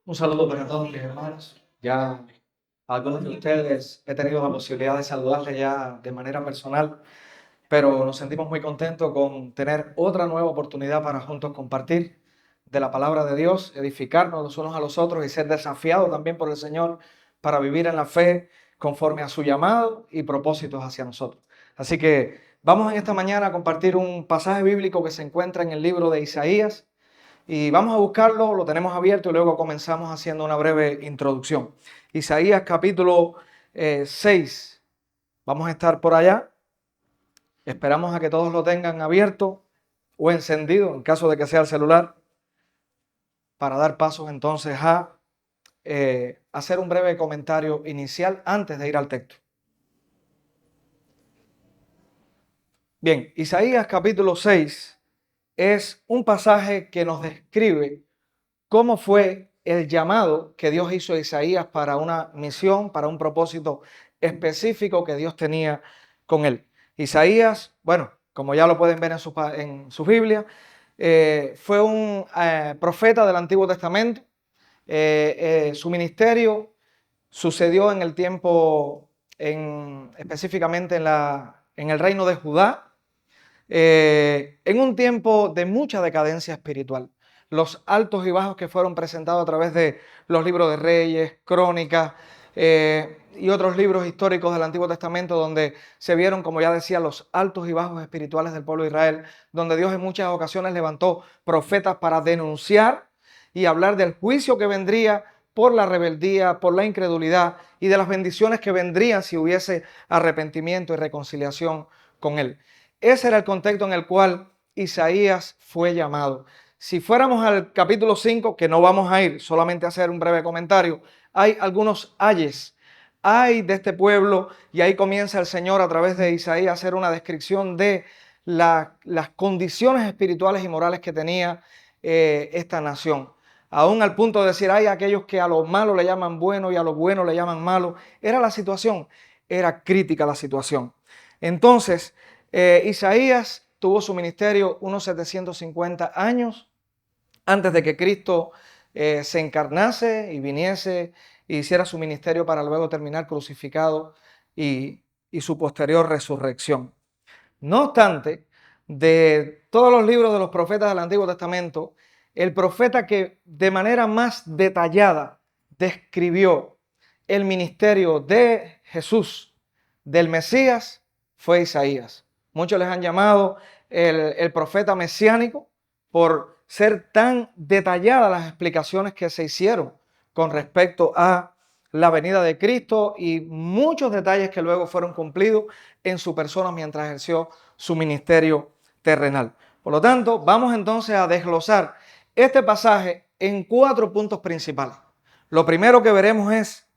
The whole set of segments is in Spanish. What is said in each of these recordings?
Un saludo para todos mis hermanos. Ya algunos de ustedes he tenido la posibilidad de saludarles ya de manera personal, pero nos sentimos muy contentos con tener otra nueva oportunidad para juntos compartir de la palabra de Dios, edificarnos los unos a los otros y ser desafiados también por el Señor para vivir en la fe conforme a su llamado y propósitos hacia nosotros. Así que vamos en esta mañana a compartir un pasaje bíblico que se encuentra en el libro de Isaías. Y vamos a buscarlo, lo tenemos abierto y luego comenzamos haciendo una breve introducción. Isaías capítulo 6. Vamos a estar por allá. Esperamos a que todos lo tengan abierto o encendido, en caso de que sea el celular, para dar pasos entonces a hacer un breve comentario inicial antes de ir al texto. Bien, Isaías capítulo 6 es un pasaje que nos describe cómo fue el llamado que Dios hizo a Isaías para una misión, para un propósito específico que Dios tenía con él. Isaías, bueno, como ya lo pueden ver en su Biblia, fue un profeta del Antiguo Testamento. Su ministerio sucedió en el tiempo, específicamente en el reino de Judá, en un tiempo de mucha decadencia espiritual. Los altos y bajos que fueron presentados a través de los libros de Reyes, Crónicas y otros libros históricos del Antiguo Testamento, donde se vieron, como ya decía, los altos y bajos espirituales del pueblo de Israel, donde Dios en muchas ocasiones levantó profetas para denunciar y hablar del juicio que vendría por la rebeldía, por la incredulidad y de las bendiciones que vendrían si hubiese arrepentimiento y reconciliación con Él. Ese era el contexto en el cual Isaías fue llamado. Si fuéramos al capítulo 5, que no vamos a ir, solamente a hacer un breve comentario, hay algunos ayes. Ay de este pueblo, y ahí comienza el Señor a través de Isaías a hacer una descripción de las condiciones espirituales y morales que tenía esta nación. Aún al punto de decir, hay aquellos que a lo malo le llaman bueno y a lo bueno le llaman malo. Era la situación, era crítica la situación. Entonces, Isaías tuvo su ministerio unos 750 años antes de que Cristo se encarnase y viniese e hiciera su ministerio para luego terminar crucificado y su posterior resurrección. No obstante, de todos los libros de los profetas del Antiguo Testamento, el profeta que de manera más detallada describió el ministerio de Jesús, del Mesías, fue Isaías. Muchos les han llamado el profeta mesiánico por ser tan detalladas las explicaciones que se hicieron con respecto a la venida de Cristo y muchos detalles que luego fueron cumplidos en su persona mientras ejerció su ministerio terrenal. Por lo tanto, vamos entonces a desglosar este pasaje en 4 puntos principales. Lo primero que veremos es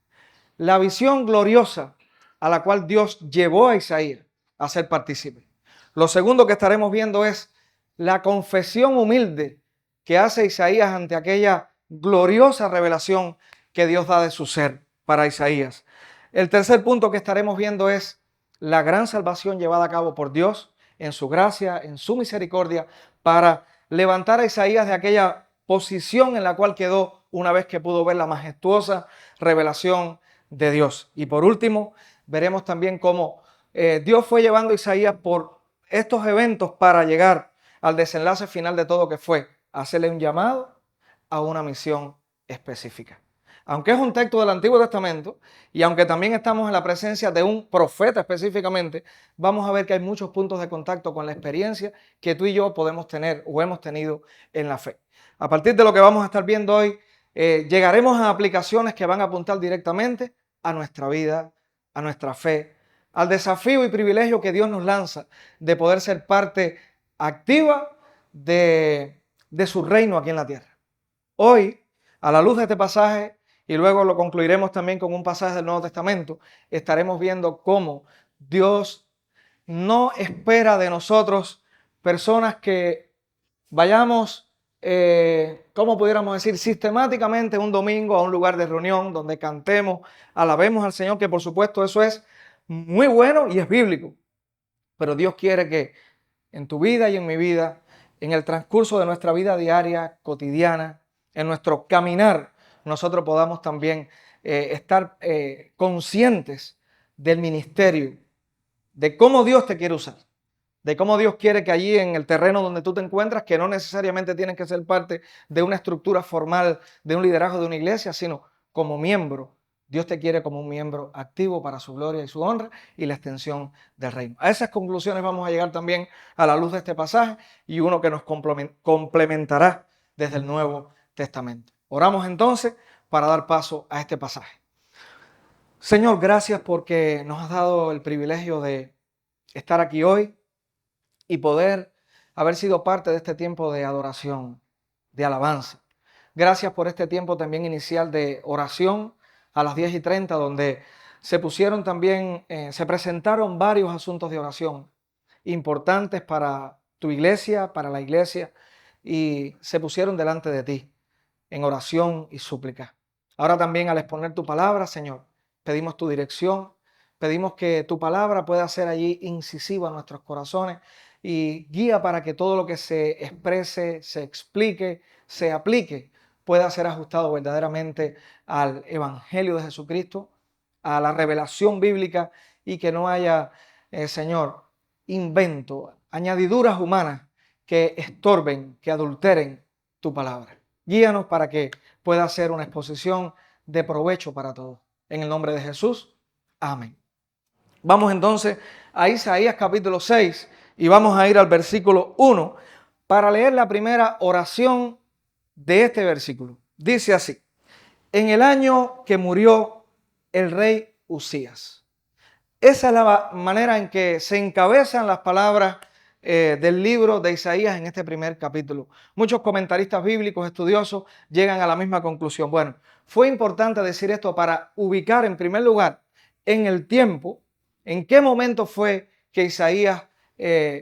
la visión gloriosa a la cual Dios llevó a Isaías a ser partícipe. Lo segundo que estaremos viendo es la confesión humilde que hace Isaías ante aquella gloriosa revelación que Dios da de su ser para Isaías. El tercer punto que estaremos viendo es la gran salvación llevada a cabo por Dios en su gracia, en su misericordia, para levantar a Isaías de aquella posición en la cual quedó una vez que pudo ver la majestuosa revelación de Dios. Y por último, veremos también cómo Dios fue llevando a Isaías por estos eventos para llegar al desenlace final de todo, que fue hacerle un llamado a una misión específica. Aunque es un texto del Antiguo Testamento y aunque también estamos en la presencia de un profeta específicamente, vamos a ver que hay muchos puntos de contacto con la experiencia que tú y yo podemos tener o hemos tenido en la fe. A partir de lo que vamos a estar viendo hoy, llegaremos a aplicaciones que van a apuntar directamente a nuestra vida, a nuestra fe, al desafío y privilegio que Dios nos lanza de poder ser parte activa de su reino aquí en la tierra. Hoy, a la luz de este pasaje, y luego lo concluiremos también con un pasaje del Nuevo Testamento, estaremos viendo cómo Dios no espera de nosotros personas que vayamos, ¿cómo pudiéramos decir? Sistemáticamente un domingo a un lugar de reunión donde cantemos, alabemos al Señor, que por supuesto eso es muy bueno y es bíblico. Pero Dios quiere que en tu vida y en mi vida, en el transcurso de nuestra vida diaria, cotidiana, en nuestro caminar, nosotros podamos también estar conscientes del ministerio, de cómo Dios te quiere usar, de cómo Dios quiere que allí en el terreno donde tú te encuentras, que no necesariamente tienes que ser parte de una estructura formal, de un liderazgo de una iglesia, sino como miembro. Dios te quiere como un miembro activo para su gloria y su honra y la extensión del reino. A esas conclusiones vamos a llegar también a la luz de este pasaje y uno que nos complementará desde el Nuevo Testamento. Oramos entonces para dar paso a este pasaje. Señor, gracias porque nos has dado el privilegio de estar aquí hoy y poder haber sido parte de este tiempo de adoración, de alabanza. Gracias por este tiempo también inicial de oración a las 10:30, donde se pusieron también, se presentaron varios asuntos de oración importantes para tu iglesia, para la iglesia, y se pusieron delante de ti en oración y súplica. Ahora también al exponer tu palabra, Señor, pedimos tu dirección, pedimos que tu palabra pueda ser allí incisiva en nuestros corazones y guía para que todo lo que se exprese, se explique, se aplique, pueda ser ajustado verdaderamente al Evangelio de Jesucristo, a la revelación bíblica y que no haya, Señor, invento, añadiduras humanas que estorben, que adulteren tu palabra. Guíanos para que pueda ser una exposición de provecho para todos. En el nombre de Jesús, amén. Vamos entonces a Isaías capítulo 6 y vamos a ir al versículo 1 para leer la primera oración de este versículo. Dice así: en el año que murió el rey Usías. Esa es la manera en que se encabezan las palabras del libro de Isaías en este primer capítulo. Muchos comentaristas bíblicos estudiosos llegan a la misma conclusión. Bueno, fue importante decir esto para ubicar en primer lugar en el tiempo, en qué momento fue que Isaías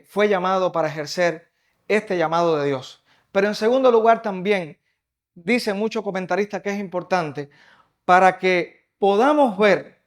fue llamado para ejercer este llamado de Dios. Pero en segundo lugar también dicen muchos comentaristas que es importante para que podamos ver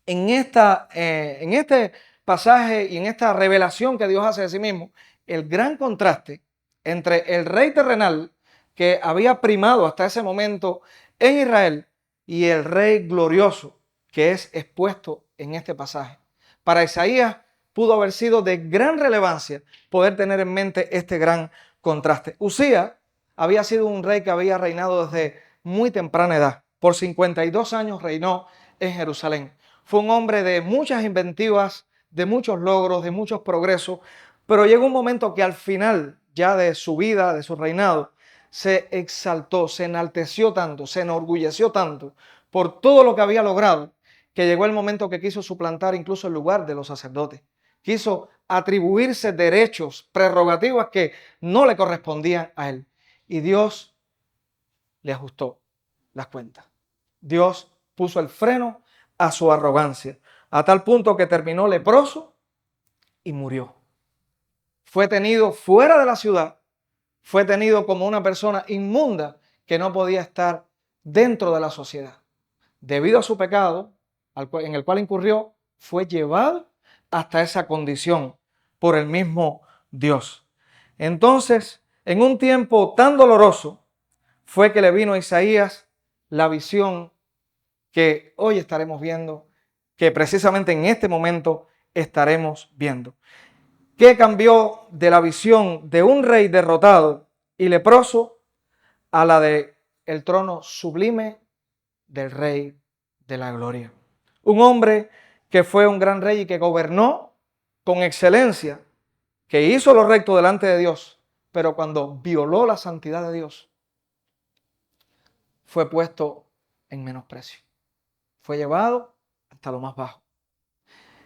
en este pasaje y en esta revelación que Dios hace de sí mismo, el gran contraste entre el rey terrenal que había primado hasta ese momento en Israel y el rey glorioso que es expuesto en este pasaje. Para Isaías pudo haber sido de gran relevancia poder tener en mente este gran contraste. Usías había sido un rey que había reinado desde muy temprana edad. Por 52 años reinó en Jerusalén. Fue un hombre de muchas inventivas, de muchos logros, de muchos progresos, pero llegó un momento que al final ya de su vida, de su reinado, se exaltó, se enalteció tanto, se enorgulleció tanto por todo lo que había logrado, que llegó el momento que quiso suplantar incluso el lugar de los sacerdotes. Quiso atribuirse derechos, prerrogativas que no le correspondían a él. Y Dios le ajustó las cuentas. Dios puso el freno a su arrogancia, a tal punto que terminó leproso y murió. Fue tenido fuera de la ciudad, fue tenido como una persona inmunda que no podía estar dentro de la sociedad. Debido a su pecado, en el cual incurrió, fue llevado hasta esa condición por el mismo Dios. Entonces, en un tiempo tan doloroso, fue que le vino a Isaías la visión que hoy estaremos viendo, que precisamente en este momento estaremos viendo. ¿Qué cambió de la visión de un rey derrotado y leproso a la de el trono sublime del Rey de la Gloria? Un hombre que fue un gran rey y que gobernó con excelencia, que hizo lo recto delante de Dios, pero cuando violó la santidad de Dios, fue puesto en menosprecio. Fue llevado hasta lo más bajo.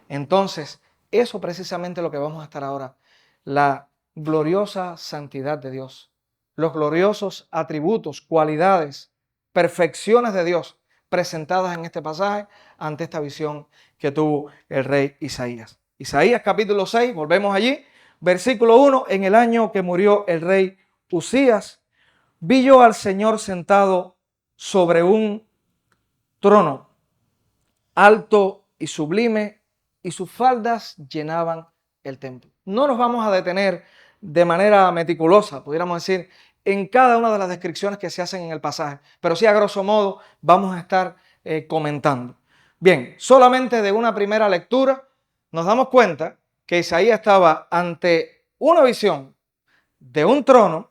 Entonces, eso precisamente es lo que vamos a estar ahora. La gloriosa santidad de Dios. Los gloriosos atributos, cualidades, perfecciones de Dios presentadas en este pasaje ante esta visión que tuvo el rey Isaías. Isaías capítulo 6, volvemos allí, versículo 1, en el año que murió el rey Usías, vi yo al Señor sentado sobre un trono alto y sublime, y sus faldas llenaban el templo. No nos vamos a detener de manera meticulosa, pudiéramos decir, en cada una de las descripciones que se hacen en el pasaje, pero sí a grosso modo vamos a estar comentando. Bien, solamente de una primera lectura nos damos cuenta que Isaías estaba ante una visión de un trono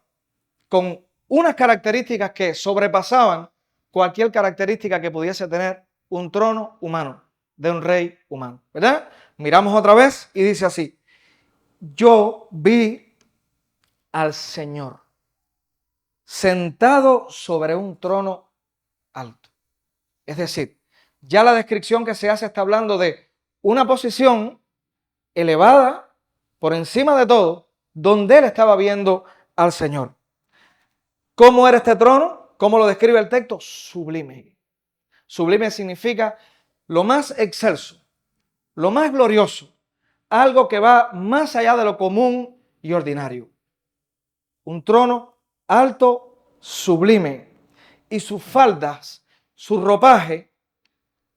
con unas características que sobrepasaban cualquier característica que pudiese tener un trono humano, de un rey humano, ¿verdad? Miramos otra vez y dice así: yo vi al Señor sentado sobre un trono alto. Es decir, ya la descripción que se hace está hablando de una posición elevada por encima de todo, donde él estaba viendo al Señor. ¿Cómo era este trono? ¿Cómo lo describe el texto? Sublime. Sublime significa lo más excelso, lo más glorioso, algo que va más allá de lo común y ordinario. Un trono alto, sublime, y sus faldas, su ropaje,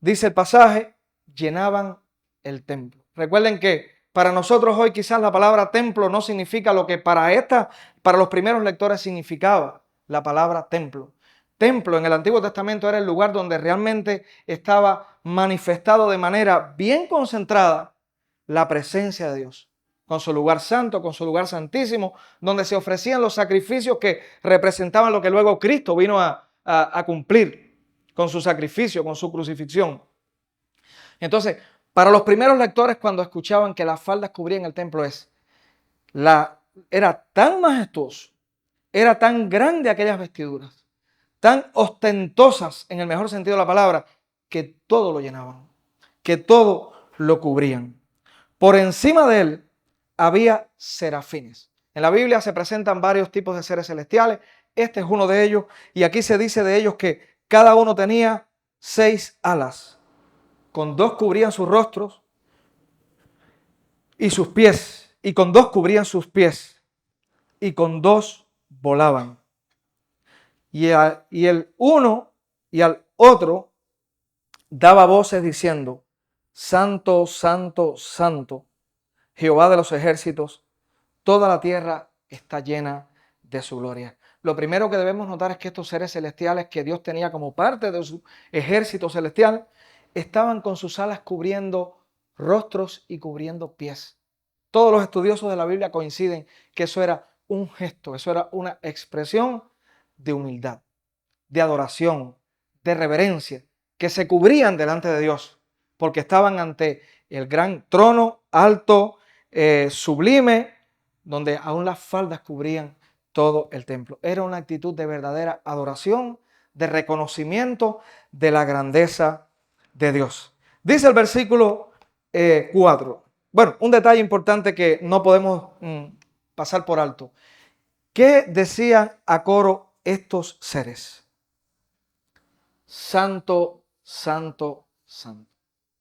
dice el pasaje, llenaban el templo. Recuerden que para nosotros hoy quizás la palabra templo no significa lo que para los primeros lectores significaba la palabra templo. Templo en el Antiguo Testamento era el lugar donde realmente estaba manifestado de manera bien concentrada la presencia de Dios, con su lugar santo, con su lugar santísimo, donde se ofrecían los sacrificios que representaban lo que luego Cristo vino a cumplir con su sacrificio, con su crucifixión. Entonces, para los primeros lectores, cuando escuchaban que las faldas cubrían el templo, era tan majestuoso, era tan grande aquellas vestiduras, tan ostentosas en el mejor sentido de la palabra, que todo lo llenaban, que todo lo cubrían. Por encima de él había serafines. En la Biblia se presentan varios tipos de seres celestiales. Este es uno de ellos, y aquí se dice de ellos que cada uno tenía 6 alas. Con 2 cubrían sus rostros y sus pies, y con 2 cubrían sus pies, y con 2 volaban. Y el uno y al otro daba voces diciendo: Santo, Santo, Santo, Jehová de los ejércitos, toda la tierra está llena de su gloria. Lo primero que debemos notar es que estos seres celestiales que Dios tenía como parte de su ejército celestial estaban con sus alas cubriendo rostros y cubriendo pies. Todos los estudiosos de la Biblia coinciden que eso era un gesto, eso era una expresión de humildad, de adoración, de reverencia, que se cubrían delante de Dios, porque estaban ante el gran trono alto, sublime, donde aún las faldas cubrían todo el templo. Era una actitud de verdadera adoración, de reconocimiento de la grandeza de Dios. Dice el versículo 4. Bueno, un detalle importante que no podemos pasar por alto. ¿Qué decían a coro estos seres? Santo, santo, santo.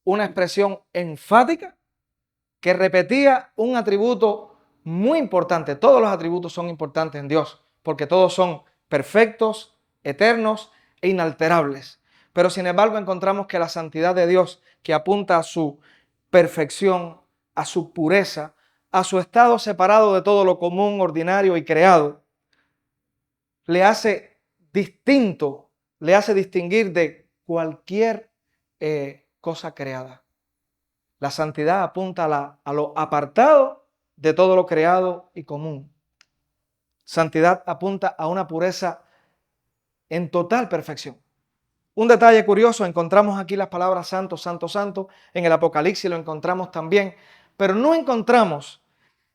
Una expresión enfática que repetía un atributo muy importante. Todos los atributos son importantes en Dios, porque todos son perfectos, eternos e inalterables. Pero sin embargo encontramos que la santidad de Dios, que apunta a su perfección, a su pureza, a su estado separado de todo lo común, ordinario y creado, le hace distinto, le hace distinguir de cualquier cosa creada. La santidad apunta a lo apartado de todo lo creado y común. Santidad apunta a una pureza en total perfección. Un detalle curioso, encontramos aquí las palabras santo, santo, santo. En el Apocalipsis lo encontramos también, pero no encontramos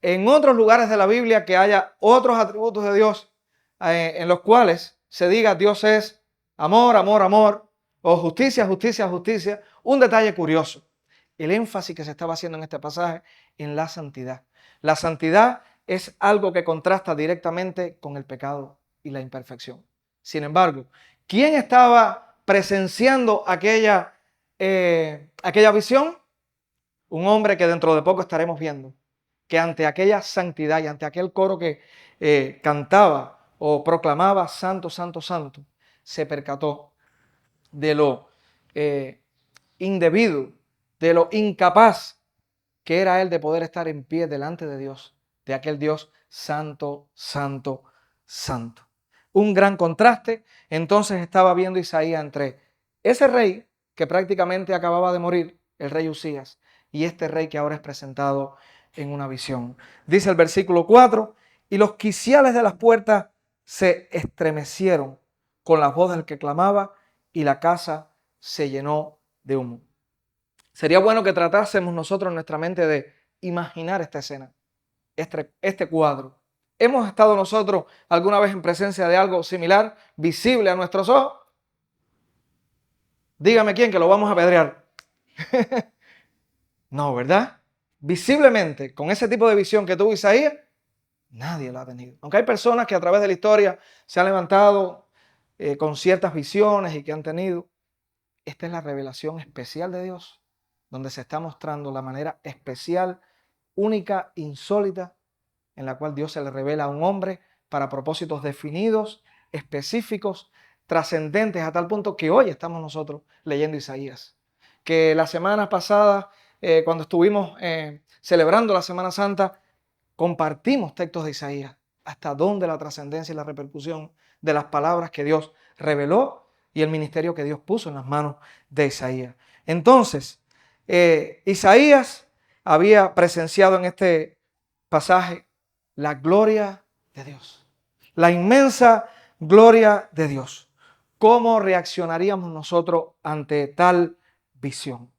en otros lugares de la Biblia que haya otros atributos de Dios en los cuales se diga Dios es amor, amor, amor, o justicia, justicia, justicia. Un detalle curioso, el énfasis que se estaba haciendo en este pasaje en la santidad. La santidad es algo que contrasta directamente con el pecado y la imperfección. Sin embargo, ¿quién estaba presenciando aquella visión? Un hombre que dentro de poco estaremos viendo, que ante aquella santidad y ante aquel coro que cantaba o proclamaba santo, santo, santo, se percató de lo indebido, de lo incapaz que era él de poder estar en pie delante de Dios, de aquel Dios santo, santo, santo. un gran contraste. Entonces estaba viendo Isaías entre ese rey que prácticamente acababa de morir, el rey Usías, y este rey que ahora es presentado en una visión. Dice el versículo 4, y los quiciales de las puertas se estremecieron con la voz del que clamaba, y la casa se llenó de humo. Sería bueno que tratásemos nosotros en nuestra mente de imaginar esta escena, este cuadro. ¿Hemos estado nosotros alguna vez en presencia de algo similar, visible a nuestros ojos? Dígame quién, que lo vamos a apedrear. No, ¿verdad? Visiblemente, con ese tipo de visión que tuvo Isaías, nadie la ha tenido. Aunque hay personas que a través de la historia se han levantado con ciertas visiones y que han tenido, esta es la revelación especial de Dios, donde se está mostrando la manera especial, única, insólita, en la cual Dios se le revela a un hombre para propósitos definidos, específicos, trascendentes, a tal punto que hoy estamos nosotros leyendo Isaías. Que la semana pasada, cuando estuvimos celebrando la Semana Santa, compartimos textos de Isaías, hasta dónde la trascendencia y la repercusión de las palabras que Dios reveló y el ministerio que Dios puso en las manos de Isaías. Entonces, Isaías había presenciado en este pasaje la gloria de Dios, la inmensa gloria de Dios. ¿Cómo reaccionaríamos nosotros ante tal visión?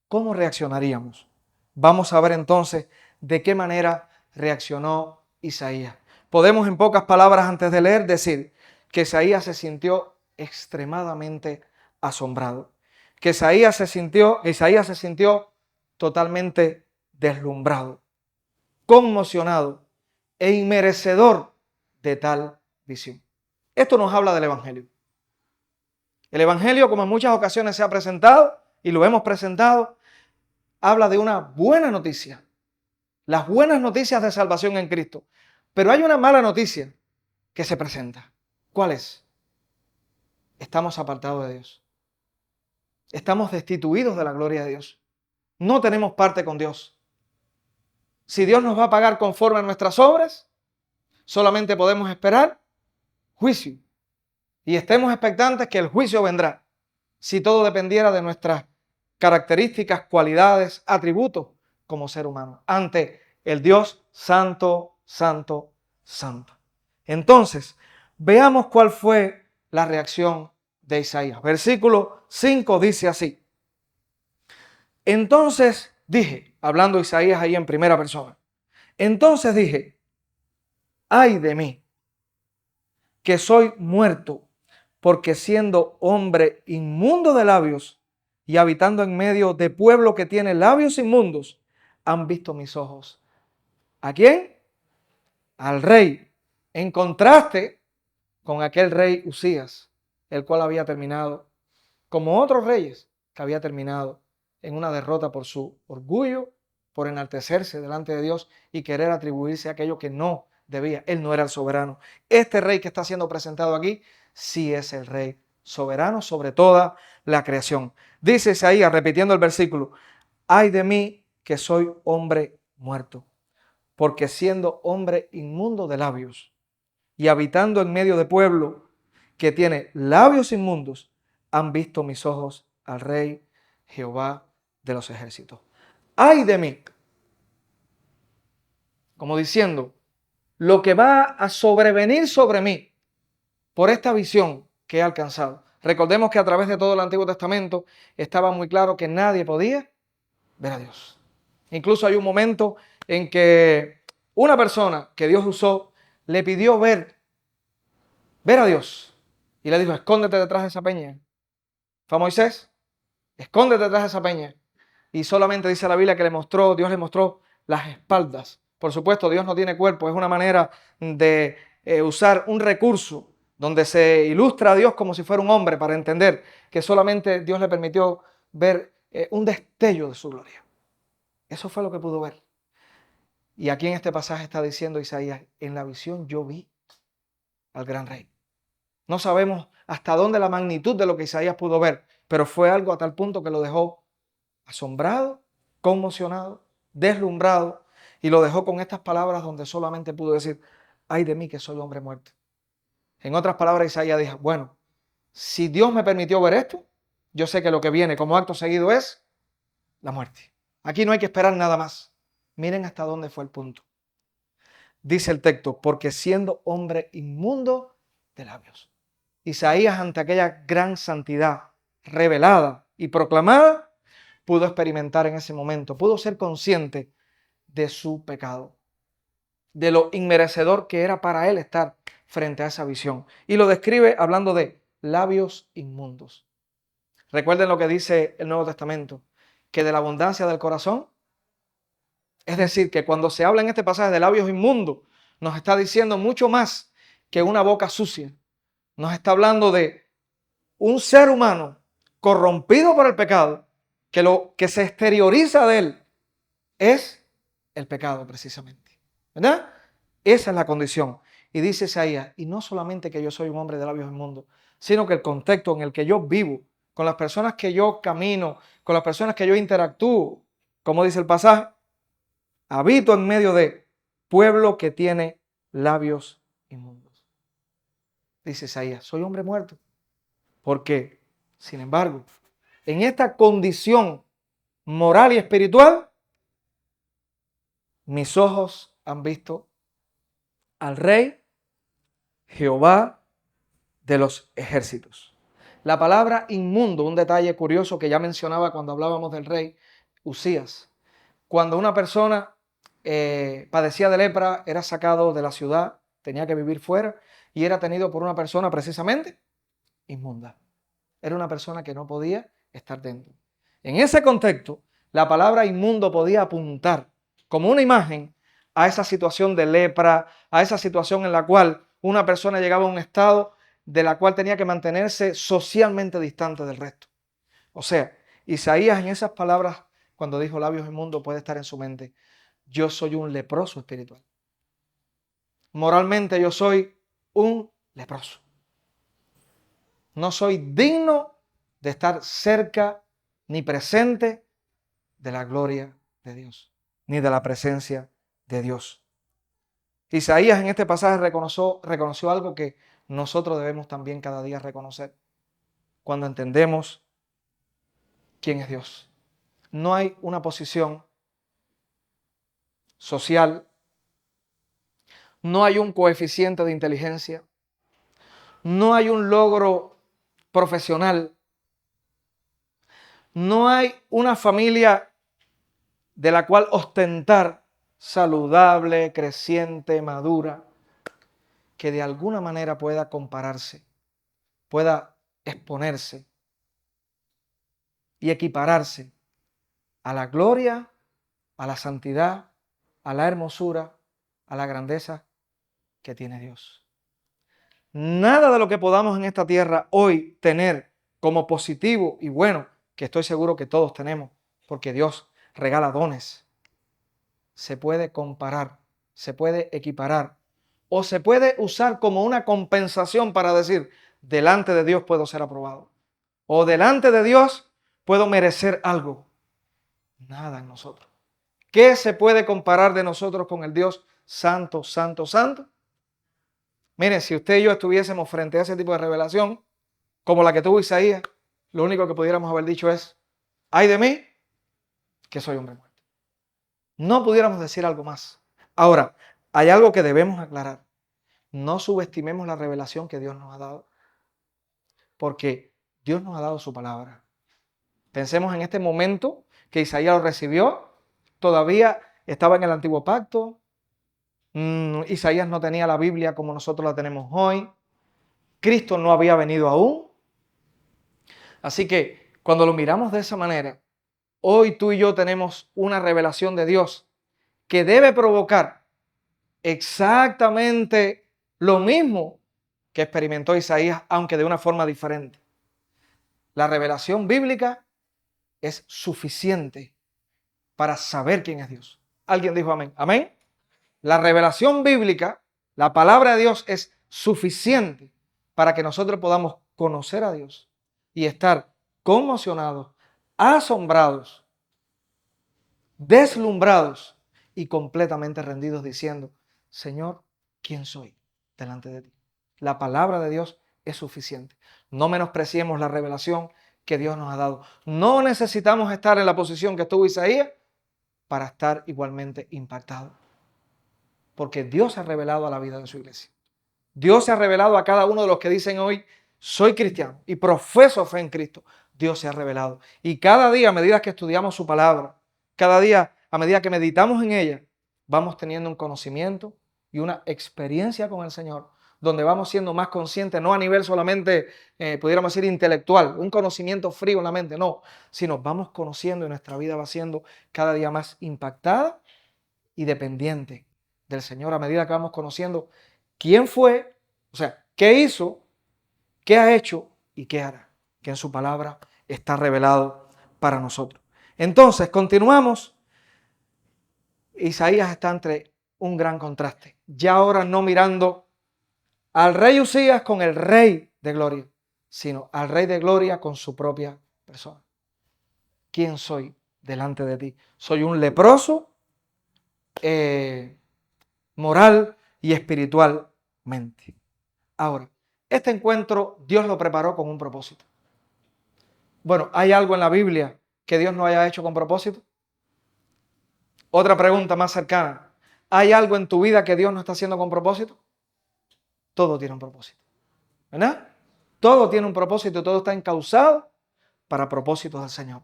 ¿Cómo reaccionaríamos? Vamos a ver entonces de qué manera reaccionó Isaías. Podemos en pocas palabras antes de leer decir que Isaías se sintió extremadamente asombrado, que Isaías se sintió totalmente deslumbrado, conmocionado e inmerecedor de tal visión. Esto nos habla del Evangelio. El Evangelio, como en muchas ocasiones se ha presentado y lo hemos presentado, habla de una buena noticia, las buenas noticias de salvación en Cristo. Pero hay una mala noticia que se presenta. ¿Cuál es? Estamos apartados de Dios. Estamos destituidos de la gloria de Dios. No tenemos parte con Dios. Si Dios nos va a pagar conforme a nuestras obras, solamente podemos esperar juicio. Y estemos expectantes que el juicio vendrá. Si todo dependiera de nuestras características, cualidades, atributos como ser humano, ante el Dios santo, santo, santo. Entonces, veamos cuál fue la reacción de Isaías. Versículo 5 dice así. Entonces dije, hablando Isaías ahí en primera persona, entonces dije, ay de mí, que soy muerto, porque siendo hombre inmundo de labios y habitando en medio de pueblo que tiene labios inmundos, han visto mis ojos. ¿A quién? Al rey. En contraste con aquel rey Usías, el cual había terminado, como otros reyes, que había terminado en una derrota por su orgullo, por enaltecerse delante de Dios y querer atribuirse a aquello que no debía. Él no era el soberano. Este rey que está siendo presentado aquí, sí es el rey soberano sobre toda la creación. Dice Isaías, repitiendo el versículo, ay de mí que soy hombre muerto, porque siendo hombre inmundo de labios y habitando en medio de pueblo que tiene labios inmundos, han visto mis ojos al Rey Jehová de los ejércitos. ¡Ay de mí! Como diciendo, lo que va a sobrevenir sobre mí por esta visión que he alcanzado. Recordemos que a través de todo el Antiguo Testamento estaba muy claro que nadie podía ver a Dios. Incluso hay un momento en que una persona que Dios usó le pidió ver a Dios. Y le dijo, escóndete detrás de esa peña. Fue a Moisés, escóndete detrás de esa peña. Y solamente dice la Biblia que Dios le mostró las espaldas. Por supuesto, Dios no tiene cuerpo, es una manera de usar un recurso donde se ilustra a Dios como si fuera un hombre para entender que solamente Dios le permitió ver un destello de su gloria. Eso fue lo que pudo ver. Y aquí en este pasaje está diciendo Isaías, en la visión yo vi al gran rey. No sabemos hasta dónde la magnitud de lo que Isaías pudo ver, pero fue algo a tal punto que lo dejó asombrado, conmocionado, deslumbrado, y lo dejó con estas palabras donde solamente pudo decir, ay de mí que soy hombre muerto. En otras palabras, Isaías dijo, bueno, si Dios me permitió ver esto, yo sé que lo que viene como acto seguido es la muerte. Aquí no hay que esperar nada más. Miren hasta dónde fue el punto. Dice el texto, porque siendo hombre inmundo de labios. Isaías, ante aquella gran santidad revelada y proclamada, pudo experimentar en ese momento, pudo ser consciente de su pecado, de lo inmerecedor que era para él estar frente a esa visión. Y lo describe hablando de labios inmundos. Recuerden lo que dice el Nuevo Testamento, que de la abundancia del corazón, es decir, que cuando se habla en este pasaje de labios inmundos, nos está diciendo mucho más que una boca sucia. Nos está hablando de un ser humano corrompido por el pecado, que lo que se exterioriza de él es el pecado precisamente. ¿Verdad? Esa es la condición. Y dice Isaías, y no solamente que yo soy un hombre de labios inmundos, sino que el contexto en el que yo vivo, con las personas que yo camino, con las personas que yo interactúo, como dice el pasaje, habito en medio de pueblo que tiene labios inmundos. Dice Isaías, soy hombre muerto. Porque, sin embargo, en esta condición moral y espiritual, mis ojos han visto al Rey Jehová de los ejércitos. La palabra inmundo, un detalle curioso que ya mencionaba cuando hablábamos del rey Usías. Cuando una persona padecía de lepra, era sacado de la ciudad, tenía que vivir fuera y era tenido por una persona precisamente inmunda. Era una persona que no podía estar dentro. En ese contexto, la palabra inmundo podía apuntar como una imagen a esa situación de lepra, a esa situación en la cual una persona llegaba a un estado de la cual tenía que mantenerse socialmente distante del resto. O sea, Isaías en esas palabras, cuando dijo labios inmundos, puede estar en su mente, yo soy un leproso espiritual. Moralmente yo soy un leproso. No soy digno de estar cerca ni presente de la gloria de Dios, ni de la presencia de Dios. Isaías en este pasaje reconoció algo que nosotros debemos también cada día reconocer cuando entendemos quién es Dios. No hay una posición social, no hay un coeficiente de inteligencia, no hay un logro profesional, no hay una familia de la cual ostentar saludable, creciente, madura, que de alguna manera pueda compararse, pueda exponerse y equipararse a la gloria, a la santidad, a la hermosura, a la grandeza que tiene Dios. Nada de lo que podamos en esta tierra hoy tener como positivo y bueno, que estoy seguro que todos tenemos, porque Dios regala dones, se puede comparar, se puede equiparar o se puede usar como una compensación para decir, delante de Dios puedo ser aprobado o delante de Dios puedo merecer algo. Nada en nosotros. ¿Qué se puede comparar de nosotros con el Dios santo, santo, santo? Miren, si usted y yo estuviésemos frente a ese tipo de revelación, como la que tuvo Isaías, lo único que pudiéramos haber dicho es, ay de mí, que soy hombre muerto. No pudiéramos decir algo más. Ahora, hay algo que debemos aclarar. No subestimemos la revelación que Dios nos ha dado, porque Dios nos ha dado su palabra. Pensemos en este momento que Isaías lo recibió, todavía estaba en el antiguo pacto, Isaías no tenía la Biblia como nosotros la tenemos hoy, Cristo no había venido aún. Así que cuando lo miramos de esa manera, hoy tú y yo tenemos una revelación de Dios que debe provocar exactamente lo mismo que experimentó Isaías, aunque de una forma diferente. La revelación bíblica es suficiente para saber quién es Dios. ¿Alguien dijo amén? ¿Amén? La revelación bíblica, la palabra de Dios es suficiente para que nosotros podamos conocer a Dios y estar conmocionados, asombrados, deslumbrados y completamente rendidos diciendo, Señor, ¿quién soy delante de ti? La palabra de Dios es suficiente. No menospreciemos la revelación que Dios nos ha dado. No necesitamos estar en la posición que estuvo Isaías para estar igualmente impactados. Porque Dios se ha revelado a la vida de su iglesia. Dios se ha revelado a cada uno de los que dicen hoy, soy cristiano y profeso fe en Cristo. Dios se ha revelado. Y cada día, a medida que estudiamos su palabra, cada día, a medida que meditamos en ella, vamos teniendo un conocimiento y una experiencia con el Señor, donde vamos siendo más conscientes, no a nivel solamente, pudiéramos decir, intelectual, un conocimiento frío en la mente, no, sino vamos conociendo y nuestra vida va siendo cada día más impactada y dependiente del Señor a medida que vamos conociendo quién fue, o sea, qué hizo, qué ha hecho y qué hará, que en su palabra está revelado para nosotros. Entonces, continuamos. Isaías está entre un gran contraste. Ya ahora no mirando al rey Usías con el rey de gloria, sino al rey de gloria con su propia persona. ¿Quién soy delante de ti? Soy un leproso, moral y espiritualmente. Ahora, este encuentro Dios lo preparó con un propósito. Bueno, ¿hay algo en la Biblia que Dios no haya hecho con propósito? Otra pregunta más cercana. ¿Hay algo en tu vida que Dios no está haciendo con propósito? Todo tiene un propósito, ¿verdad? Todo tiene un propósito, todo está encauzado para propósitos del Señor.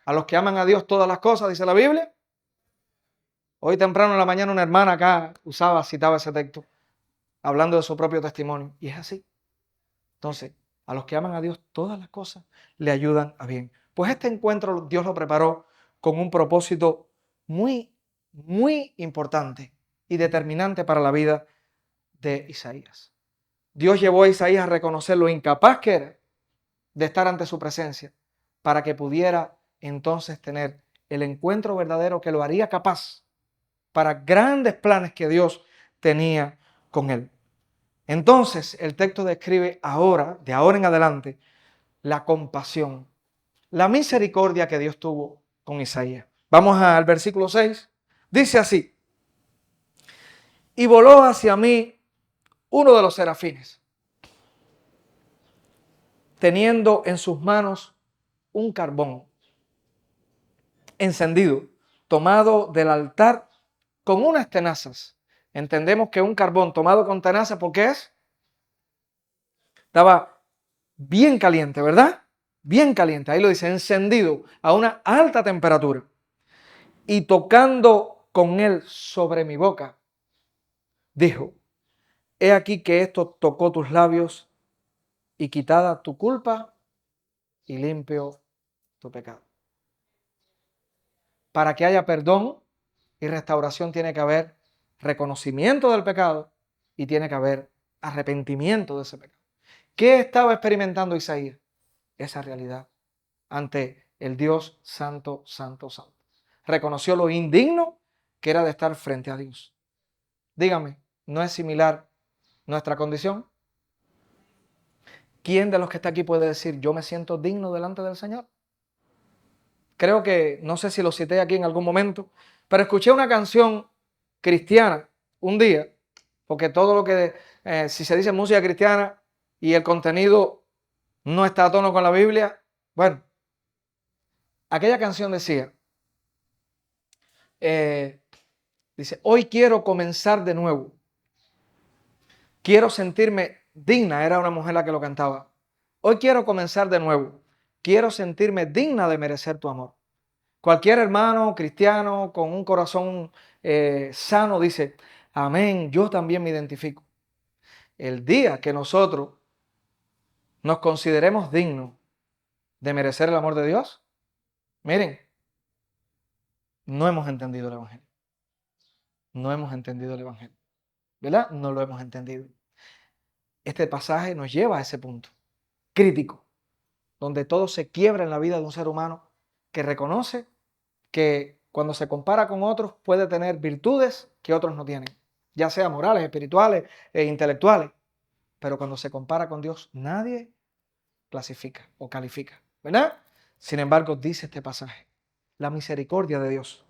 A los que aman a Dios todas las cosas, dice la Biblia. Hoy temprano en la mañana una hermana acá citaba ese texto, hablando de su propio testimonio. Y es así. Entonces, a los que aman a Dios todas las cosas le ayudan a bien. Pues este encuentro Dios lo preparó con un propósito muy, muy importante y determinante para la vida de Isaías. Dios llevó a Isaías a reconocer lo incapaz que era de estar ante su presencia para que pudiera entonces tener el encuentro verdadero que lo haría capaz para grandes planes que Dios tenía con él. Entonces el texto describe ahora, de ahora en adelante, la compasión, la misericordia que Dios tuvo con Isaías. Vamos al versículo 6. Dice así: y voló hacia mí uno de los serafines, teniendo en sus manos un carbón encendido, tomado del altar con unas tenazas. Entendemos que un carbón tomado con tenazas, ¿por qué es? Estaba bien caliente, ¿verdad? Bien caliente, ahí lo dice, encendido a una alta temperatura. Y tocando con él sobre mi boca, dijo: he aquí que esto tocó tus labios, y quitada tu culpa y limpio tu pecado. Para que haya perdón y restauración tiene que haber reconocimiento del pecado y tiene que haber arrepentimiento de ese pecado. ¿Qué estaba experimentando Isaías? Esa realidad ante el Dios santo, santo, santo. Reconoció lo indigno que era de estar frente a Dios. Dígame, ¿no es similar nuestra condición? ¿Quién de los que está aquí puede decir, yo me siento digno delante del Señor? Creo que, no sé si lo cité aquí en algún momento, pero escuché una canción cristiana un día, porque todo lo que, si se dice música cristiana y el contenido no está a tono con la Biblia, bueno, aquella canción decía, dice, hoy quiero comenzar de nuevo, quiero sentirme digna, era una mujer la que lo cantaba, hoy quiero comenzar de nuevo, quiero sentirme digna de merecer tu amor. Cualquier hermano cristiano con un corazón sano dice, amén, yo también me identifico. El día que nosotros nos consideremos dignos de merecer el amor de Dios, miren, no hemos entendido el Evangelio. No hemos entendido el Evangelio. ¿Verdad? No lo hemos entendido. Este pasaje nos lleva a ese punto crítico, donde todo se quiebra en la vida de un ser humano que reconoce que cuando se compara con otros puede tener virtudes que otros no tienen, ya sea morales, espirituales e intelectuales, pero cuando se compara con Dios nadie clasifica o califica, ¿verdad? Sin embargo, dice este pasaje, la misericordia de Dios.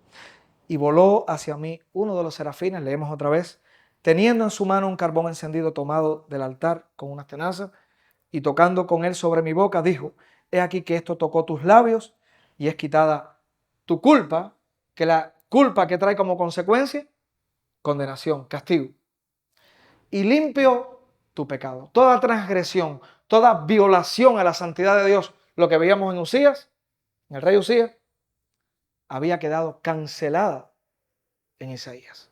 Y voló hacia mí uno de los serafines, leemos otra vez, teniendo en su mano un carbón encendido tomado del altar con unas tenazas, y tocando con él sobre mi boca, dijo: he aquí que esto tocó tus labios y es quitada tu culpa, que la culpa que trae como consecuencia, condenación, castigo. Y limpio tu pecado. Toda transgresión, toda violación a la santidad de Dios, lo que veíamos en Usías, en el rey Usías, había quedado cancelada en Isaías.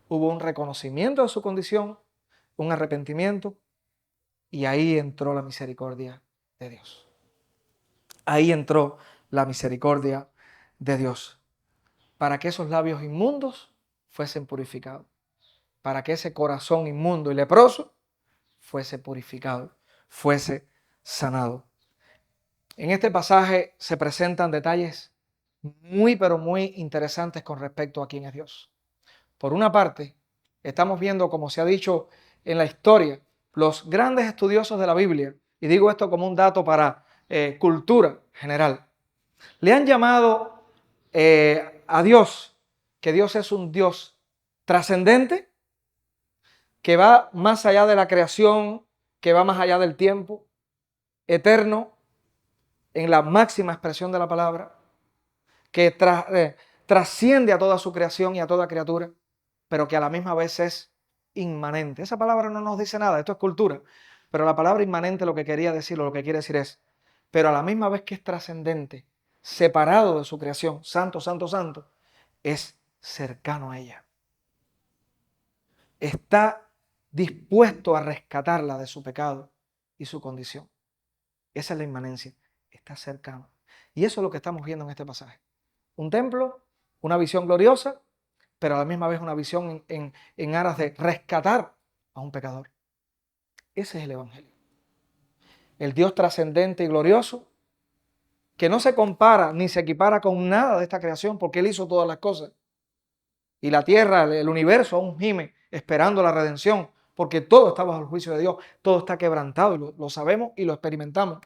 Hubo un reconocimiento de su condición, un arrepentimiento, y ahí entró la misericordia de Dios. Ahí entró la misericordia de Dios, para que esos labios inmundos fuesen purificados, para que ese corazón inmundo y leproso fuese purificado, fuese sanado. En este pasaje se presentan detalles muy, pero muy interesantes con respecto a quién es Dios. Por una parte, estamos viendo, como se ha dicho en la historia, los grandes estudiosos de la Biblia, y digo esto como un dato para cultura general, le han llamado a Dios, que Dios es un Dios trascendente, que va más allá de la creación, que va más allá del tiempo, eterno, en la máxima expresión de la palabra, que trasciende a toda su creación y a toda criatura, pero que a la misma vez es inmanente. Esa palabra no nos dice nada, esto es cultura, pero la palabra inmanente lo que quería decir, o lo que quiere decir es, pero a la misma vez que es trascendente, separado de su creación, santo, santo, santo, es cercano a ella. Está dispuesto a rescatarla de su pecado y su condición. Esa es la inmanencia, está cercano. Y eso es lo que estamos viendo en este pasaje. Un templo, una visión gloriosa, pero a la misma vez una visión en aras de rescatar a un pecador. Ese es el Evangelio. El Dios trascendente y glorioso, que no se compara ni se equipara con nada de esta creación, porque Él hizo todas las cosas. Y la tierra, el universo aún gime esperando la redención, porque todo está bajo el juicio de Dios, todo está quebrantado, y lo sabemos y lo experimentamos.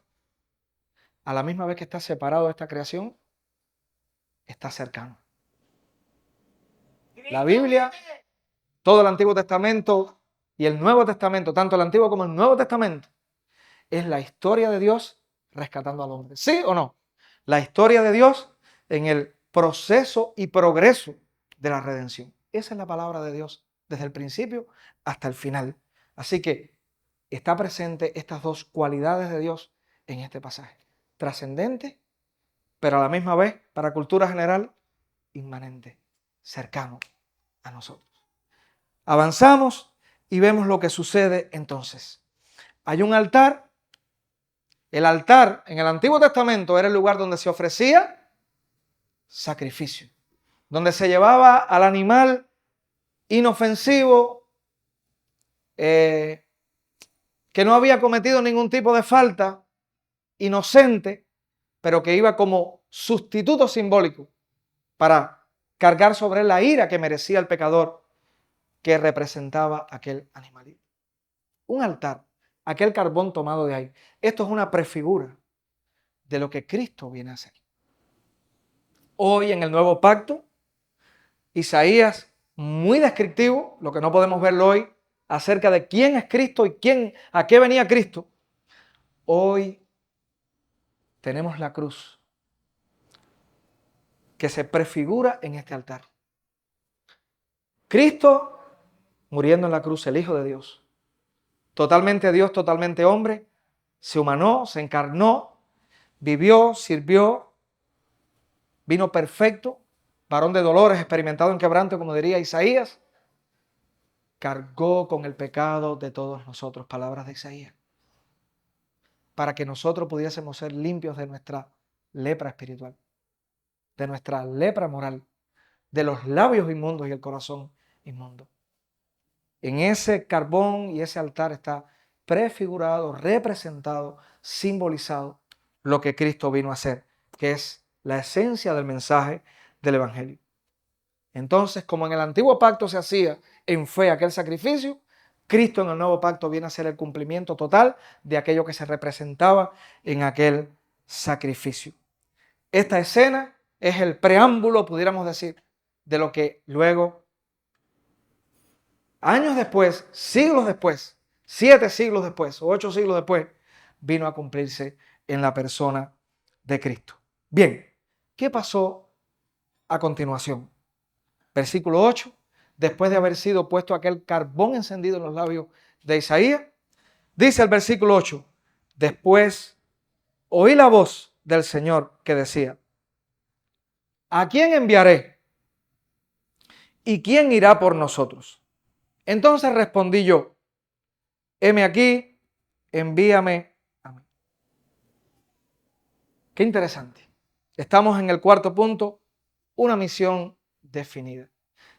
A la misma vez que está separado de esta creación, está cercano. La Biblia, todo el Antiguo Testamento y el Nuevo Testamento, tanto el Antiguo como el Nuevo Testamento, es la historia de Dios rescatando al hombre. ¿Sí o no? La historia de Dios en el proceso y progreso de la redención. Esa es la palabra de Dios desde el principio hasta el final. Así que está presente estas dos cualidades de Dios en este pasaje. Trascendente, pero a la misma vez, para cultura general, inmanente, cercano a nosotros. Avanzamos y vemos lo que sucede entonces. Hay un altar. El altar en el Antiguo Testamento era el lugar donde se ofrecía sacrificio, donde se llevaba al animal inofensivo, que no había cometido ningún tipo de falta, inocente, pero que iba como sustituto simbólico para cargar sobre él la ira que merecía el pecador que representaba aquel animalito. Un altar, aquel carbón tomado de ahí. Esto es una prefigura de lo que Cristo viene a hacer. Hoy en el nuevo pacto, Isaías, muy descriptivo, lo que no podemos verlo hoy, acerca de quién es Cristo y a qué venía Cristo. Hoy tenemos la cruz que se prefigura en este altar. Cristo muriendo en la cruz, el Hijo de Dios, totalmente Dios, totalmente hombre, se humanó, se encarnó, vivió, sirvió, vino perfecto, varón de dolores, experimentado en quebranto, como diría Isaías, cargó con el pecado de todos nosotros, palabras de Isaías, para que nosotros pudiésemos ser limpios de nuestra lepra espiritual, de nuestra lepra moral, de los labios inmundos y el corazón inmundo. En ese carbón y ese altar está prefigurado, representado, simbolizado lo que Cristo vino a hacer, que es la esencia del mensaje del Evangelio. Entonces, como en el antiguo pacto se hacía en fe aquel sacrificio, Cristo en el nuevo pacto viene a ser el cumplimiento total de aquello que se representaba en aquel sacrificio. Esta escena es el preámbulo, pudiéramos decir, de lo que luego años después, siglos después, 7 siglos después, o 8 siglos después, vino a cumplirse en la persona de Cristo. Bien, ¿qué pasó a continuación? Versículo 8, después de haber sido puesto aquel carbón encendido en los labios de Isaías, dice el versículo 8, después oí la voz del Señor que decía, ¿a quién enviaré? ¿Y quién irá por nosotros? Entonces respondí yo, heme aquí, envíame a mí. Qué interesante. Estamos en el cuarto punto, una misión definida.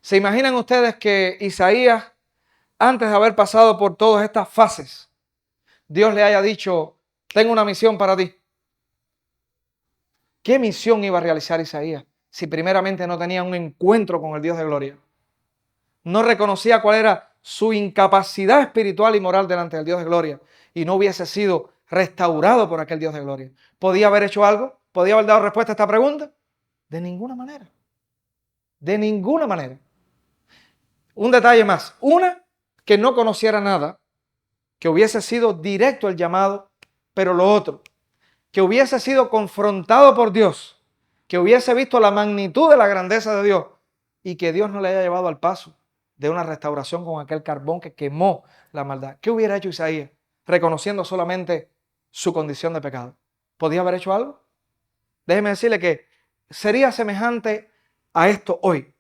¿Se imaginan ustedes que Isaías, antes de haber pasado por todas estas fases, Dios le haya dicho, tengo una misión para ti? ¿Qué misión iba a realizar Isaías si primeramente no tenía un encuentro con el Dios de gloria? No reconocía cuál era su incapacidad espiritual y moral delante del Dios de gloria y no hubiese sido restaurado por aquel Dios de gloria. ¿Podía haber hecho algo? ¿Podía haber dado respuesta a esta pregunta? De ninguna manera. De ninguna manera. Un detalle más. Una, que no conociera nada, que hubiese sido directo el llamado, pero lo otro, que hubiese sido confrontado por Dios, que hubiese visto la magnitud de la grandeza de Dios y que Dios no le haya llevado al paso de una restauración con aquel carbón que quemó la maldad. ¿Qué hubiera hecho Isaías reconociendo solamente su condición de pecado? ¿Podía haber hecho algo? Déjeme decirle que sería semejante a esto hoy.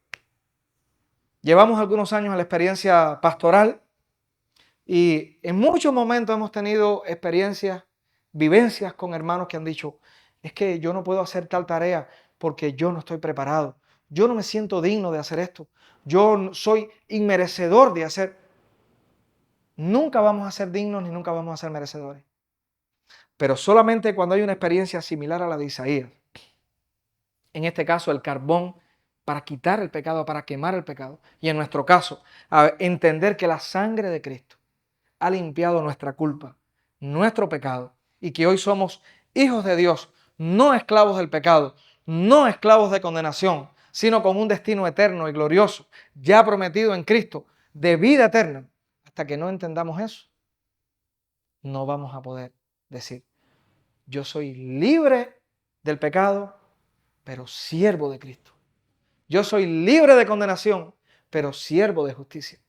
Llevamos algunos años en la experiencia pastoral y en muchos momentos hemos tenido experiencias, vivencias con hermanos que han dicho, es que yo no puedo hacer tal tarea porque yo no estoy preparado. Yo no me siento digno de hacer esto. Yo soy inmerecedor de hacer. Nunca vamos a ser dignos ni nunca vamos a ser merecedores. Pero solamente cuando hay una experiencia similar a la de Isaías, en este caso el carbón para quitar el pecado, para quemar el pecado, y en nuestro caso, a entender que la sangre de Cristo ha limpiado nuestra culpa, nuestro pecado, y que hoy somos hijos de Dios, no esclavos del pecado, no esclavos de condenación, sino con un destino eterno y glorioso, ya prometido en Cristo, de vida eterna. Hasta que no entendamos eso, no vamos a poder decir, yo soy libre del pecado, pero siervo de Cristo. Yo soy libre de condenación, pero siervo de justicia.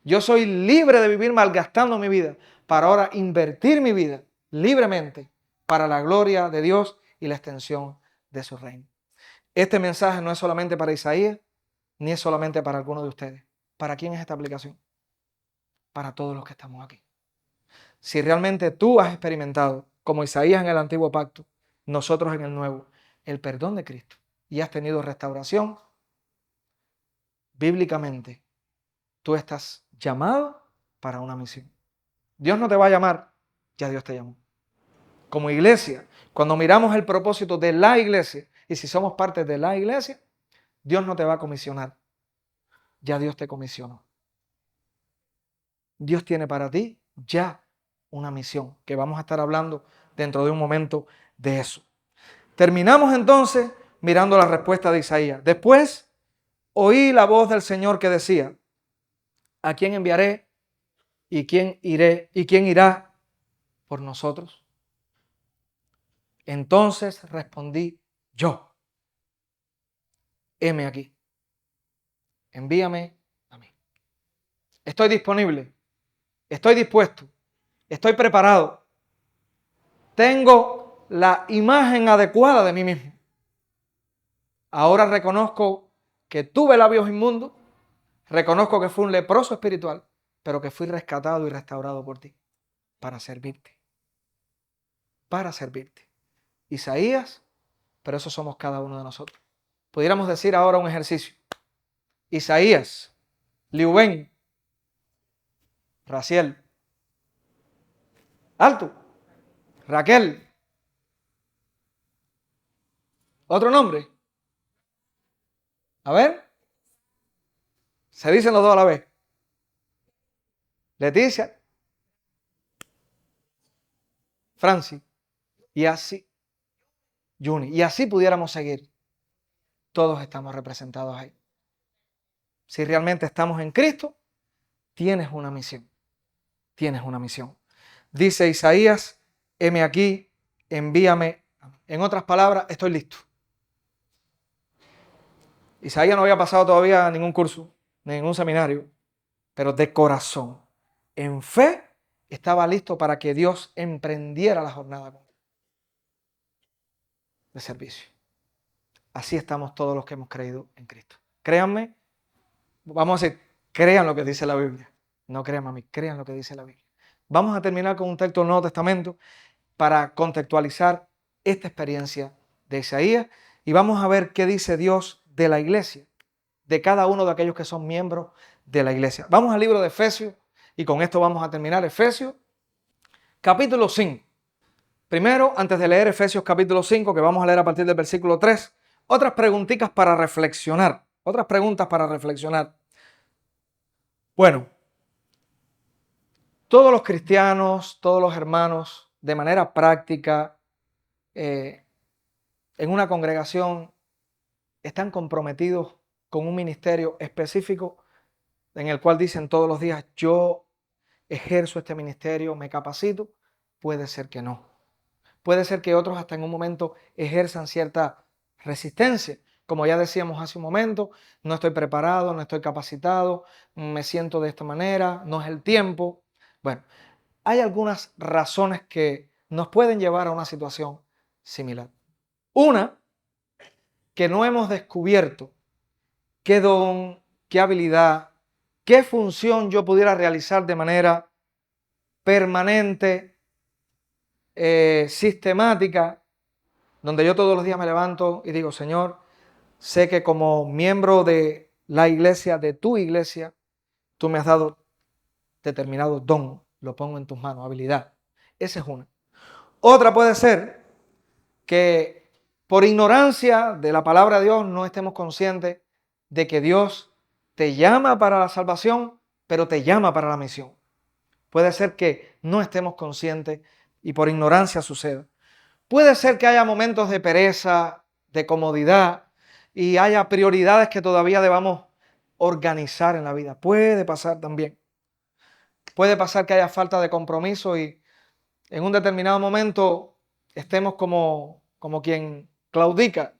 Yo soy libre de vivir malgastando mi vida para ahora invertir mi vida libremente para la gloria de Dios y la extensión de su reino. Este mensaje no es solamente para Isaías, ni es solamente para alguno de ustedes. ¿Para quién es esta aplicación? Para todos los que estamos aquí. Si realmente tú has experimentado, como Isaías en el antiguo pacto, nosotros en el nuevo, el perdón de Cristo y has tenido restauración, bíblicamente, tú estás llamado para una misión. Dios no te va a llamar, ya Dios te llamó. Como iglesia, cuando miramos el propósito de la iglesia, y si somos parte de la iglesia, Dios no te va a comisionar, ya Dios te comisionó. Dios tiene para ti ya una misión, que vamos a estar hablando dentro de un momento de eso. Terminamos entonces mirando la respuesta de Isaías. Después oí la voz del Señor que decía, ¿a quién enviaré? ¿Y quién iré? ¿Y quién irá por nosotros? Entonces respondí yo, heme aquí, envíame a mí. Estoy disponible, estoy dispuesto, estoy preparado. Tengo la imagen adecuada de mí mismo. Ahora reconozco que tuve labios inmundos, reconozco que fui un leproso espiritual, pero que fui rescatado y restaurado por ti para servirte. Para servirte. Isaías, pero eso somos cada uno de nosotros. Pudiéramos decir ahora un ejercicio. Isaías, Liubén, Raciel, alto, Raquel, otro nombre. A ver, se dicen los dos a la vez. Leticia, Francis, y así, Juni, y así pudiéramos seguir. Todos estamos representados ahí. Si realmente estamos en Cristo, tienes una misión. Tienes una misión. Dice Isaías, heme aquí, envíame. En otras palabras, estoy listo. Isaías no había pasado todavía ningún curso, ningún seminario, pero de corazón, en fe, estaba listo para que Dios emprendiera la jornada de servicio. Así estamos todos los que hemos creído en Cristo. Créanme, vamos a decir, crean lo que dice la Biblia. No crean a mí, crean lo que dice la Biblia. Vamos a terminar con un texto del Nuevo Testamento para contextualizar esta experiencia de Isaías y vamos a ver qué dice Dios de la iglesia, de cada uno de aquellos que son miembros de la iglesia. Vamos al libro de Efesios y con esto vamos a terminar. Efesios capítulo 5. Primero, antes de leer Efesios capítulo 5, que vamos a leer a partir del versículo 3, otras preguntitas para reflexionar. Otras preguntas para reflexionar. Bueno, todos los cristianos, todos los hermanos, de manera práctica, en una congregación, están comprometidos con un ministerio específico en el cual dicen todos los días, yo ejerzo este ministerio, me capacito. Puede ser que no. Puede ser que otros hasta en un momento ejerzan cierta resistencia. Como ya decíamos hace un momento, no estoy preparado, no estoy capacitado, me siento de esta manera, no es el tiempo. Bueno, hay algunas razones que nos pueden llevar a una situación similar. Una, que no hemos descubierto qué don, qué habilidad, qué función yo pudiera realizar de manera permanente, sistemática, donde yo todos los días me levanto y digo, Señor, sé que como miembro de la iglesia, de tu iglesia, tú me has dado determinado don, lo pongo en tus manos, habilidad. Esa es una. Otra puede ser que por ignorancia de la palabra de Dios no estemos conscientes de que Dios te llama para la salvación, pero te llama para la misión. Puede ser que no estemos conscientes y por ignorancia suceda. Puede ser que haya momentos de pereza, de comodidad y haya prioridades que todavía debamos organizar en la vida. Puede pasar también. Puede pasar que haya falta de compromiso y en un determinado momento estemos como quien claudica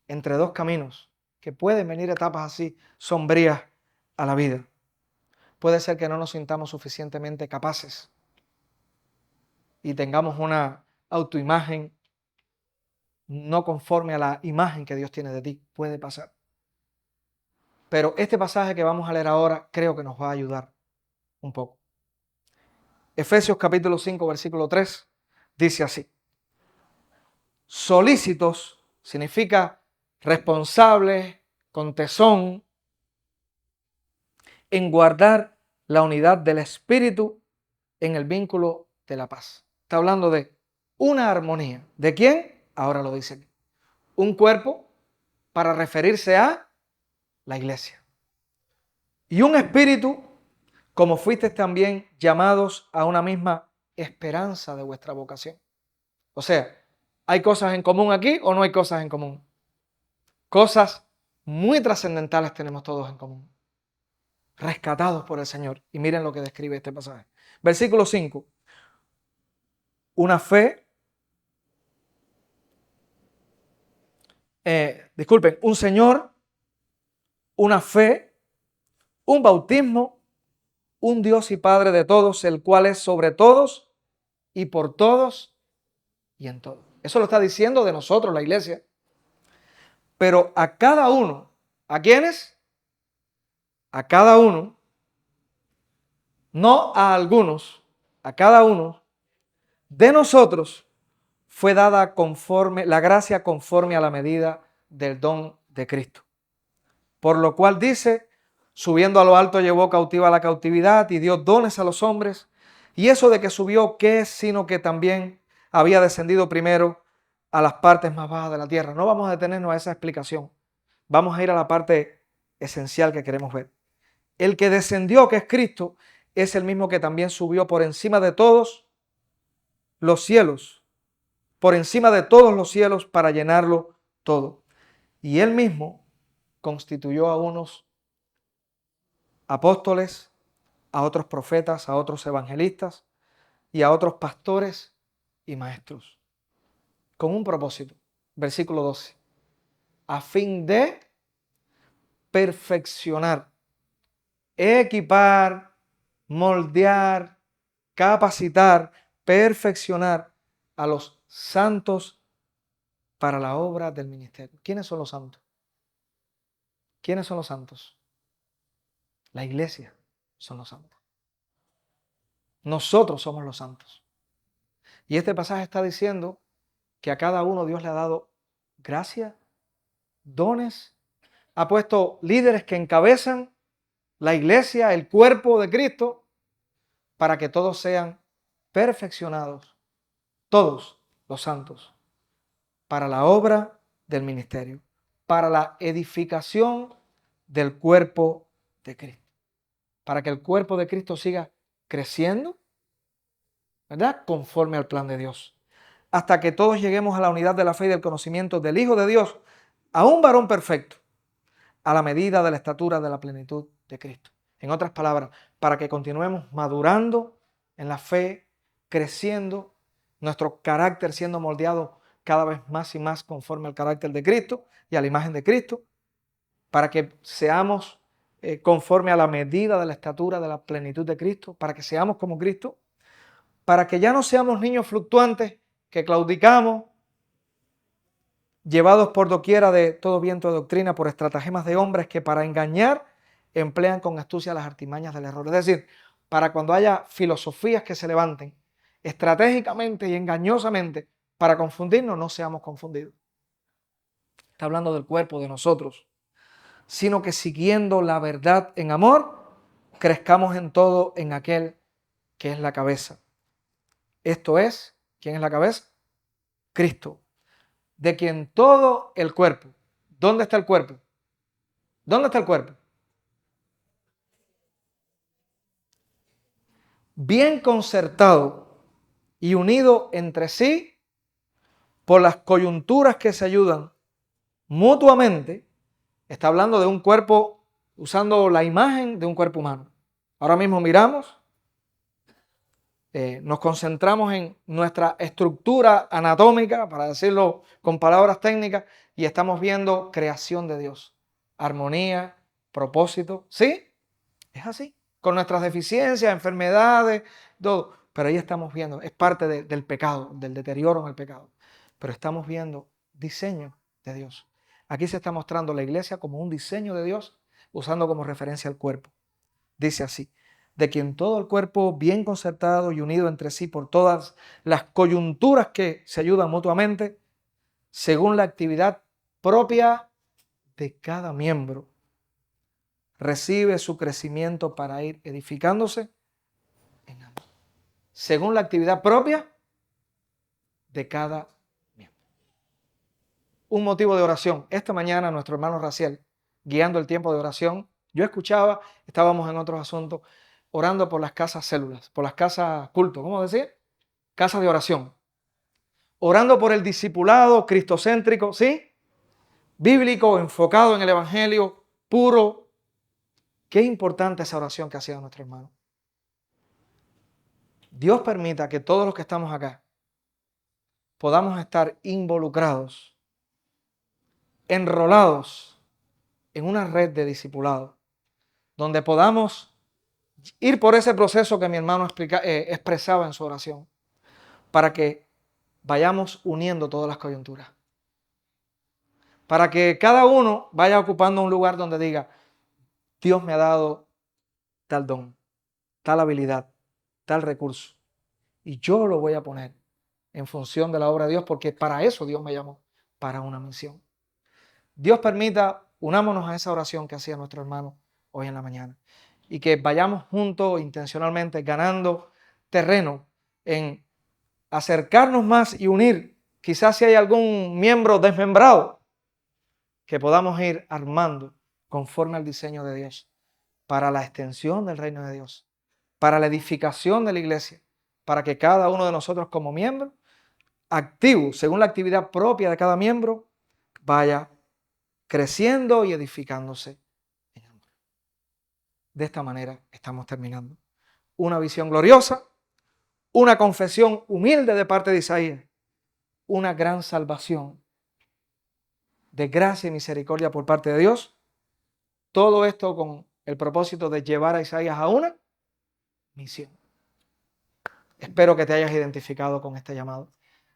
entre dos caminos, que pueden venir etapas así sombrías a la vida. Puede ser que no nos sintamos suficientemente capaces y tengamos una autoimagen no conforme a la imagen que Dios tiene de ti. Puede pasar. Pero este pasaje que vamos a leer ahora creo que nos va a ayudar un poco. Efesios capítulo 5, versículo 3, dice así. Solícitos significa responsables, con tesón, en guardar la unidad del espíritu en el vínculo de la paz. Está hablando de una armonía. ¿De quién? Ahora lo dice aquí. Un cuerpo para referirse a la iglesia. Y un espíritu, como fuisteis también llamados a una misma esperanza de vuestra vocación. O sea, ¿hay cosas en común aquí o no hay cosas en común? Cosas muy trascendentales tenemos todos en común. Rescatados por el Señor. Y miren lo que describe este pasaje. Versículo 5. Una fe, un Señor, una fe, un bautismo, un Dios y Padre de todos, el cual es sobre todos y por todos y en todos. Eso lo está diciendo de nosotros, la iglesia. Pero a cada uno, ¿a quiénes? A cada uno, no a algunos, a cada uno de nosotros fue dada conforme, la gracia conforme a la medida del don de Cristo. Por lo cual dice, subiendo a lo alto llevó cautiva la cautividad y dio dones a los hombres. Y eso de que subió, ¿qué es? Sino que también había descendido primero a las partes más bajas de la tierra. No vamos a detenernos a esa explicación. Vamos a ir a la parte esencial que queremos ver. El que descendió, que es Cristo, es el mismo que también subió por encima de todos los cielos, por encima de todos los cielos para llenarlo todo. Y él mismo constituyó a unos apóstoles, a otros profetas, a otros evangelistas y a otros pastores y maestros, con un propósito. Versículo 12. A fin de perfeccionar, equipar, moldear, capacitar, perfeccionar a los santos para la obra del ministerio. ¿Quiénes son los santos? ¿Quiénes son los santos? La iglesia son los santos. Nosotros somos los santos. Y este pasaje está diciendo que a cada uno Dios le ha dado gracia, dones, ha puesto líderes que encabezan la iglesia, el cuerpo de Cristo, para que todos sean perfeccionados, todos los santos, para la obra del ministerio, para la edificación del cuerpo de Cristo, para que el cuerpo de Cristo siga creciendo, ¿verdad? Conforme al plan de Dios, hasta que todos lleguemos a la unidad de la fe y del conocimiento del Hijo de Dios, a un varón perfecto, a la medida de la estatura de la plenitud de Cristo. En otras palabras, para que continuemos madurando en la fe, creciendo, nuestro carácter siendo moldeado cada vez más y más conforme al carácter de Cristo y a la imagen de Cristo, para que seamos conforme a la medida de la estatura de la plenitud de Cristo, para que seamos como Cristo, para que ya no seamos niños fluctuantes que claudicamos, llevados por doquiera de todo viento de doctrina por estratagemas de hombres que para engañar emplean con astucia las artimañas del error. Es decir, para cuando haya filosofías que se levanten estratégicamente y engañosamente para confundirnos, no seamos confundidos. Está hablando del cuerpo de nosotros, sino que siguiendo la verdad en amor, crezcamos en todo en aquel que es la cabeza. Esto es, ¿quién es la cabeza? Cristo, de quien todo el cuerpo. ¿Dónde está el cuerpo? ¿Dónde está el cuerpo? Bien concertado y unido entre sí por las coyunturas que se ayudan mutuamente. Está hablando de un cuerpo usando la imagen de un cuerpo humano. Ahora mismo miramos, nos concentramos en nuestra estructura anatómica, para decirlo con palabras técnicas, y estamos viendo creación de Dios, armonía, propósito. ¿Sí? Es así. Con nuestras deficiencias, enfermedades, todo. Pero ahí estamos viendo, es parte del pecado, del deterioro en el pecado. Pero estamos viendo diseño de Dios. Aquí se está mostrando la iglesia como un diseño de Dios, usando como referencia el cuerpo. Dice así, de quien todo el cuerpo bien concertado y unido entre sí por todas las coyunturas que se ayudan mutuamente, según la actividad propia de cada miembro, recibe su crecimiento para ir edificándose en amor. Según la actividad propia de cada miembro. Un motivo de oración. Esta mañana nuestro hermano Raciel, guiando el tiempo de oración, yo escuchaba, estábamos en otros asuntos, orando por las casas células, por las casas culto, ¿cómo decir? Casas de oración. Orando por el discipulado cristocéntrico, ¿sí? Bíblico, enfocado en el evangelio, puro. Qué importante esa oración que hacía nuestro hermano. Dios permita que todos los que estamos acá podamos estar involucrados, enrolados en una red de discipulado, donde podamos ir por ese proceso que mi hermano expresaba en su oración, para que vayamos uniendo todas las coyunturas, para que cada uno vaya ocupando un lugar donde diga, Dios me ha dado tal don, tal habilidad, tal recurso, y yo lo voy a poner en función de la obra de Dios, porque para eso Dios me llamó, para una misión. Dios permita, unámonos a esa oración que hacía nuestro hermano hoy en la mañana, y que vayamos juntos intencionalmente ganando terreno en acercarnos más y unir. Quizás si hay algún miembro desmembrado, que podamos ir armando conforme al diseño de Dios, para la extensión del reino de Dios, para la edificación de la iglesia, para que cada uno de nosotros como miembro, activo, según la actividad propia de cada miembro, vaya creciendo y edificándose en amor. De esta manera estamos terminando. una visión gloriosa, una confesión humilde de parte de Isaías, una gran salvación de gracia y misericordia por parte de Dios. Todo esto con el propósito de llevar a Isaías a una misión. Espero que te hayas identificado con este llamado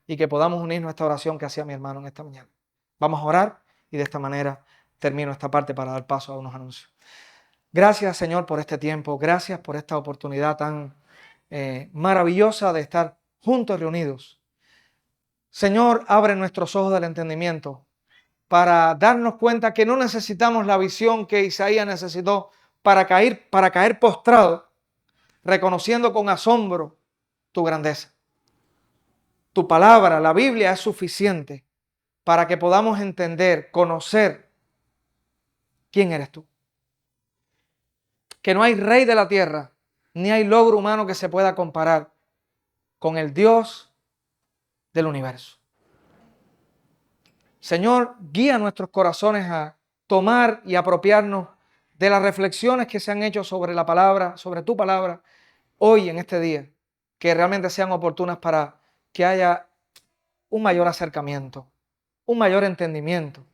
y que podamos unirnos a esta oración que hacía mi hermano en esta mañana. Vamos a orar y de esta manera termino esta parte para dar paso a unos anuncios. Gracias, Señor, por este tiempo. Gracias por esta oportunidad tan maravillosa de estar juntos reunidos. Señor, abre nuestros ojos del entendimiento para darnos cuenta que no necesitamos la visión que Isaías necesitó para caer postrado, reconociendo con asombro tu grandeza. Tu palabra, la Biblia, es suficiente para que podamos entender, conocer quién eres tú. Que no hay rey de la tierra, ni hay logro humano que se pueda comparar con el Dios del universo. Señor, guía nuestros corazones a tomar y apropiarnos de las reflexiones que se han hecho sobre la palabra, sobre tu palabra, hoy en este día, que realmente sean oportunas para que haya un mayor acercamiento, un mayor entendimiento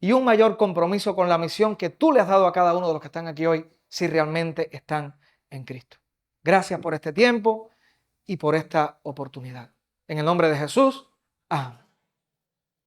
y un mayor compromiso con la misión que tú le has dado a cada uno de los que están aquí hoy, si realmente están en Cristo. Gracias por este tiempo y por esta oportunidad. En el nombre de Jesús, amén.